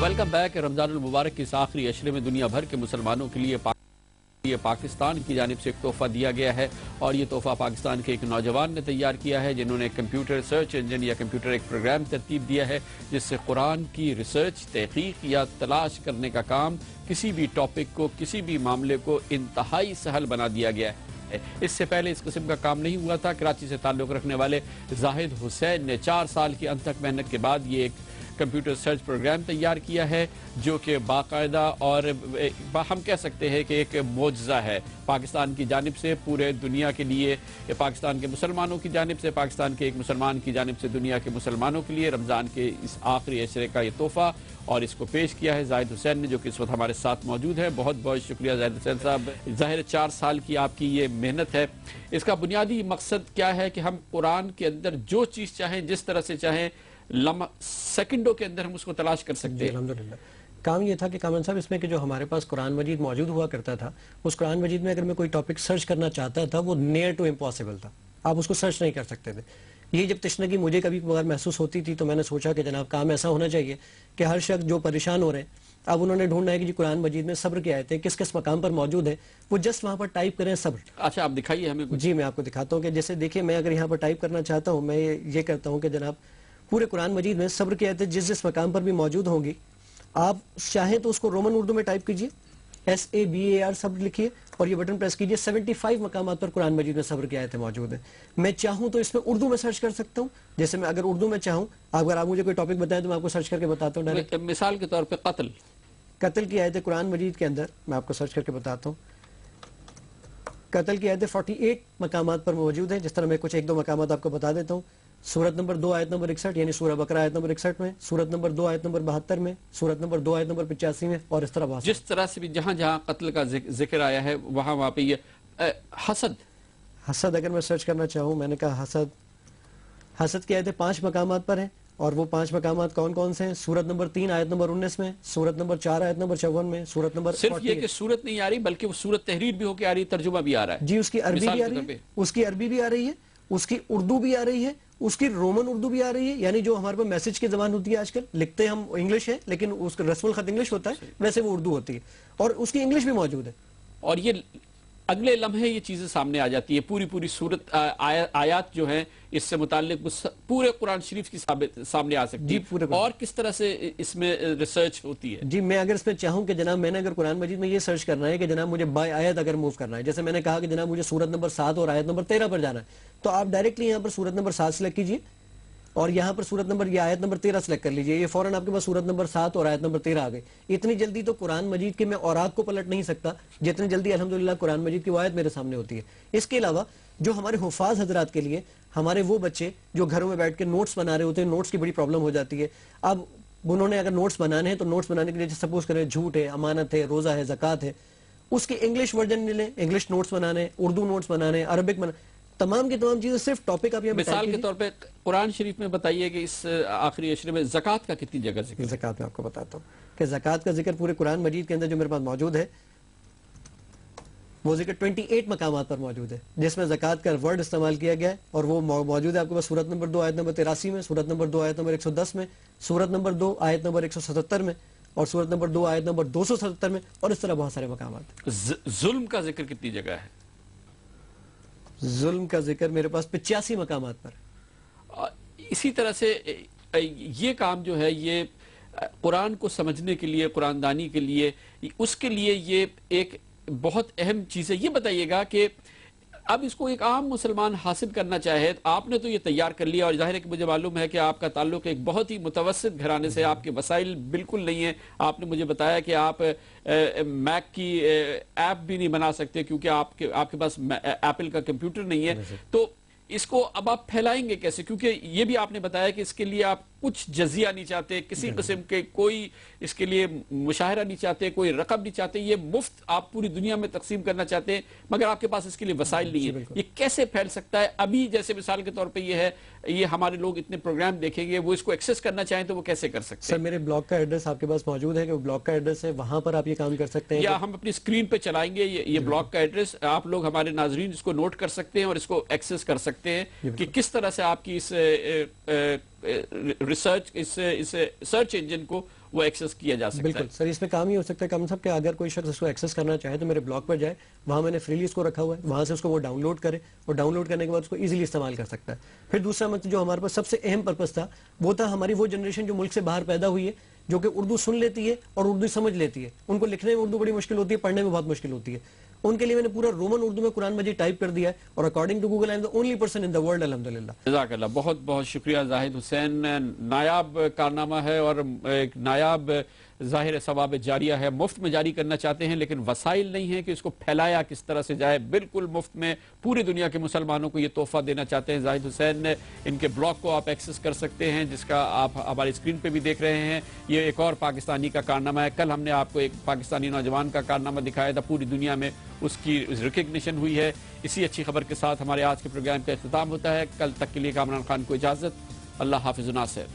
Welcome back. رمضان المبارک کے اس آخری عشرے میں دنیا بھر کے مسلمانوں کے لیے پاکستان کی جانب سے ایک تحفہ دیا گیا ہے، اور یہ تحفہ پاکستان کے ایک نوجوان نے تیار کیا ہے جنہوں نے کمپیوٹر سرچ انجن یا کمپیوٹر ایک پروگرام ترتیب دیا ہے جس سے قرآن کی ریسرچ، تحقیق یا تلاش کرنے کا کام، کسی بھی ٹاپک کو، کسی بھی معاملے کو انتہائی سہل بنا دیا گیا ہے۔ اس سے پہلے اس قسم کا کام نہیں ہوا تھا۔ کراچی سے تعلق رکھنے والے زاہد حسین نے 4 سال کی انتھک محنت کے بعد یہ ایک کمپیوٹر سرچ پروگرام تیار کیا ہے جو کہ باقاعدہ اور ہم کہہ سکتے ہیں کہ ایک معجزہ ہے پاکستان کی جانب سے پورے دنیا کے لیے، پاکستان کے مسلمانوں کی جانب سے، پاکستان کے ایک مسلمان کی جانب سے دنیا کے مسلمانوں کے لیے رمضان کے اس آخری عشرے کا یہ تحفہ، اور اس کو پیش کیا ہے زاہد حسین نے جو کہ اس وقت ہمارے ساتھ موجود ہے۔ بہت بہت شکریہ زاہد حسین صاحب۔ ظاہر 4 سال کی آپ کی یہ محنت ہے، اس کا بنیادی مقصد کیا ہے کہ ہم قرآن کے اندر جو چیز چاہیں، جس طرح سے چاہیں، سیکنڈوں کے اندر ہم اس کو تلاش کر سکتے ہیں؟ الحمدللہ کام یہ تھا کہ کامران صاحب اس میں کہ جو ہمارے پاس قرآن مجید موجود ہوا کرتا تھا، اس قرآن مجید میں اگر میں کوئی ٹاپک سرچ کرنا چاہتا تھا وہ نیئر ٹو امپاسبل تھا، آپ اس کو سرچ نہیں کر سکتے تھے۔ یہ جب تشنگی مجھے کبھی کبھار محسوس ہوتی تھی تو میں نے سوچا کہ جناب کام ایسا ہونا چاہیے کہ ہر شخص جو پریشان ہو رہے ہیں، اب انہوں نے ڈھونڈنا ہے کہ جی قرآن مجید میں صبر کی آیتیں کس کس مقام پر موجود ہیں، وہ جسٹ وہاں پر ٹائپ کریں صبر۔ اچھا آپ دکھائیے ہمیں کچھ۔ جی میں آپ کو دکھاتا ہوں کہ جیسے دیکھیں میں اگر یہاں پر ٹائپ کرنا چاہتا ہوں، میں یہ کرتا ہوں کہ جناب پورے قرآن مجید میں صبر کی آیتیں جس جس مقام پر بھی موجود ہوں گی، آپ چاہیں تو اس کو رومن اردو میں ٹائپ کیجئے، SABAR صبر لکھیے اور یہ بٹن پریس کیجئے۔ 75 مقامات پر قرآن مجید میں صبر کی آیتیں موجود ہیں۔ میں چاہوں تو اس میں اردو میں سرچ کر سکتا ہوں، جیسے میں اگر اردو میں چاہوں، اگر آپ مجھے کوئی ٹاپک بتائیں تو میں آپ کو سرچ کر کے بتاتا ہوں ڈائریکٹ۔ مثال کے طور پہ قتل کی آیتیں قرآن مجید کے اندر میں آپ کو سرچ کر کے بتاتا ہوں۔ قتل کی آیتیں 48 مقامات پر موجود ہیں، جس طرح میں کچھ 1-2 مقامات آپ کو بتا دیتا ہوں۔ سورت نمبر 2 آیت نمبر 61 یعنی سورہ بقرہ آیت نمبر 61 میں، سورت نمبر 2 آیت نمبر 72 میں، سورت نمبر 2 آیت نمبر 85 میں، اور اس طرح بہت جس طرح سے بھی جہاں جہاں قتل کا ذکر آیا ہے وہاں پہ یہ حسد اگر میں سرچ کرنا چاہوں، میں نے کہا حسد کی آیتیں 5 مقامات پر ہیں، اور وہ 5 مقامات کون کون سے ہیں؟ سورت نمبر 3 آیت نمبر 19 میں، سورت نمبر 4 آیت نمبر 54 میں، سورت نمبر صرف یہ کہ سورت نہیں آ رہی بلکہ وہ سورت تحریر بھی ہو کے آ رہی ہے، ترجمہ بھی آ رہا ہے۔ جی اس کی عربی بھی آ رہی ہے، اس کی عربی بھی آ رہی ہے، اس کی اردو بھی آ رہی ہے، اس کی رومن اردو بھی آ رہی ہے، یعنی جو ہمارے پاس میسج کی زبان ہوتی ہے آج کل، لکھتے ہم انگلش ہے لیکن اس کا رسم الخط انگلش ہوتا ہے، ویسے وہ اردو ہوتی ہے، اور اس کی انگلش بھی موجود ہے۔ اور یہ اگلے لمحے یہ چیزیں سامنے آ جاتی ہے، پوری صورت آیات جو ہیں اس سے متعلق پورے قرآن شریف کی سامنے آ سکتی ہے۔ اور کس طرح سے اس میں ریسرچ ہوتی ہے؟ جی میں اگر اس میں چاہوں کہ جناب میں نے اگر قرآن مجید میں یہ سرچ کرنا ہے کہ جناب مجھے بائی آیت اگر موو کرنا ہے، جیسے میں نے کہا کہ جناب مجھے سورت نمبر 7 اور آیت نمبر 13 پر جانا ہے، تو آپ ڈائریکٹلی یہاں پر سورت نمبر 7 سلیکٹ کیجئے اور یہاں پر سورت نمبر یا آیت نمبر 13 سلیکٹ کر لیجئے، یہ فوراً آپ کے پاس سورت نمبر 7 اور آیت نمبر 13 آ گئی۔ اتنی جلدی تو قرآن مجید کے میں اورات کو پلٹ نہیں سکتا جتنی جلدی الحمدللہ قرآن مجید کی آیت میرے سامنے ہوتی ہے۔ اس کے علاوہ جو ہمارے حفاظ حضرات کے لیے، ہمارے وہ بچے جو گھروں میں بیٹھ کے نوٹس بنا رہے ہوتے ہیں، نوٹس کی بڑی پرابلم ہو جاتی ہے۔ اب انہوں نے اگر نوٹس بنانے ہیں تو نوٹس بنانے کے لیے سپوز کریں جھوٹ ہے، امانت ہے، روزہ ہے، زکوٰۃ ہے، اس کی انگلش ورژن لے لیں، انگلش نوٹس بنانے، اردو نوٹس بنانے، عربک بنانے، تمام کی تمام چیزیں صرف ٹاپک آپ یہ مثال کے طور پہ قرآن شریف میں بتائیے کہ اس آخری عشرے میں زکوٰۃ کا کتنی جگہ ذکر ہے؟ زکوٰۃ میں آپ کو بتاتا ہوں کہ زکوٰۃ کا ذکر پورے قرآن مجید کے اندر جو میرے پاس موجود ہے وہ ذکر 28 مقامات پر موجود ہے، جس میں زکوٰۃ کا ورڈ استعمال کیا گیا ہے، اور وہ موجود ہے آپ کے پاس سورت نمبر 2 آیت نمبر 83 میں، سورت نمبر 2 آیت نمبر 110 میں، سورت نمبر 2 آیت نمبر 177 میں، اور سورت نمبر 2 آیت نمبر 277 میں، اور اس طرح بہت سارے مقامات۔ ظلم کا ذکر کتنی جگہ ہے؟ ظلم کا ذکر میرے پاس 85 مقامات پر۔ اسی طرح سے یہ کام جو ہے یہ قرآن کو سمجھنے کے لیے، قرآن دانی کے لیے، اس کے لیے یہ ایک بہت اہم چیز ہے۔ یہ بتائیے گا کہ اب اس کو ایک عام مسلمان حاصل کرنا چاہے، آپ نے تو یہ تیار کر لیا، اور ظاہر ہے کہ مجھے معلوم ہے کہ آپ کا تعلق ایک بہت ہی متوسط گھرانے سے، آپ کے وسائل بالکل نہیں ہیں۔ آپ نے مجھے بتایا کہ آپ میک کی ایپ بھی نہیں بنا سکتے کیونکہ آپ کے پاس ایپل کا کمپیوٹر نہیں ہے، تو اس کو اب آپ پھیلائیں گے کیسے؟ کیونکہ یہ بھی آپ نے بتایا کہ اس کے لیے آپ کچھ جزیہ نہیں چاہتے، کسی قسم کے کوئی اس کے لیے مشاہرہ نہیں چاہتے، کوئی رقم نہیں چاہتے، یہ مفت آپ پوری دنیا میں تقسیم کرنا چاہتے ہیں، مگر آپ کے پاس اس کے لیے وسائل نہیں ہیں۔ یہ کیسے پھیل سکتا ہے؟ ابھی جیسے مثال کے طور پہ یہ ہے، یہ ہمارے لوگ اتنے پروگرام دیکھیں گے، وہ اس کو ایکسس کرنا چاہیں تو وہ کیسے کر سکتے ہیں؟ سر میرے بلاگ کا ایڈریس آپ کے پاس موجود ہے کہ وہ بلاگ کا ایڈریس ہے، وہاں پر آپ یہ کام کر سکتے ہیں، یا ہم اپنی اسکرین پہ چلائیں گے یہ بلاگ کا ایڈریس، آپ لوگ ہمارے ناظرین اس کو نوٹ کر سکتے ہیں اور اس کو ایکسس کر سکتے ہیں کہ کس طرح سے آپ کی اس ریسرچ، اس سرچ انجن کو وہ ایکسس کیا جا سکتا ہے. بالکل سر، اس پہ کام ہی ہو سکتا ہے کم سب کہ اگر کوئی شخص اس کو ایکسس کرنا چاہے تو میرے بلاگ پر جائے، وہاں میں نے فریلی اس کو رکھا ہوا ہے، وہاں سے اس کو وہ ڈاؤن لوڈ کرے اور ڈاؤن لوڈ کرنے کے بعد اس کو ایزیلی استعمال کر سکتا ہے. پھر دوسرا مطلب جو ہمارے پاس سب سے اہم پرپس تھا وہ تھا ہماری وہ جنریشن جو ملک سے باہر پیدا ہوئی ہے، جو کہ اردو سن لیتی ہے اور اردو سمجھ لیتی ہے. ان کو لکھنے میں اردو بڑی مشکل ہوتی ہے، پڑھنے میں بہت مشکل ہوتی ہے. ان کے لیے میں نے پورا رومن اردو میں قرآن مجید ٹائپ کر دیا ہے، اور according to Google I am the only person in the world الحمدللہ. جزاک اللہ، بہت بہت شکریہ زاہد حسین. نایاب کارنامہ ہے اور ایک نایاب ظاہر ثواب جاریہ ہے. مفت میں جاری کرنا چاہتے ہیں لیکن وسائل نہیں ہیں کہ اس کو پھیلایا کس طرح سے جائے. بالکل مفت میں پوری دنیا کے مسلمانوں کو یہ تحفہ دینا چاہتے ہیں زاہد حسین. ان کے بلاگ کو آپ ایکسس کر سکتے ہیں جس کا آپ ہماری اسکرین پہ بھی دیکھ رہے ہیں. یہ ایک اور پاکستانی کا کارنامہ ہے. کل ہم نے آپ کو ایک پاکستانی نوجوان کا کارنامہ دکھایا تھا، پوری دنیا میں اس کی ریکگنیشن ہوئی ہے. اسی اچھی خبر کے ساتھ ہمارے آج کے پروگرام کا اختتام ہوتا ہے. کل تک کے لیے کامران خان کو اجازت. اللہ حافظ. ناصر.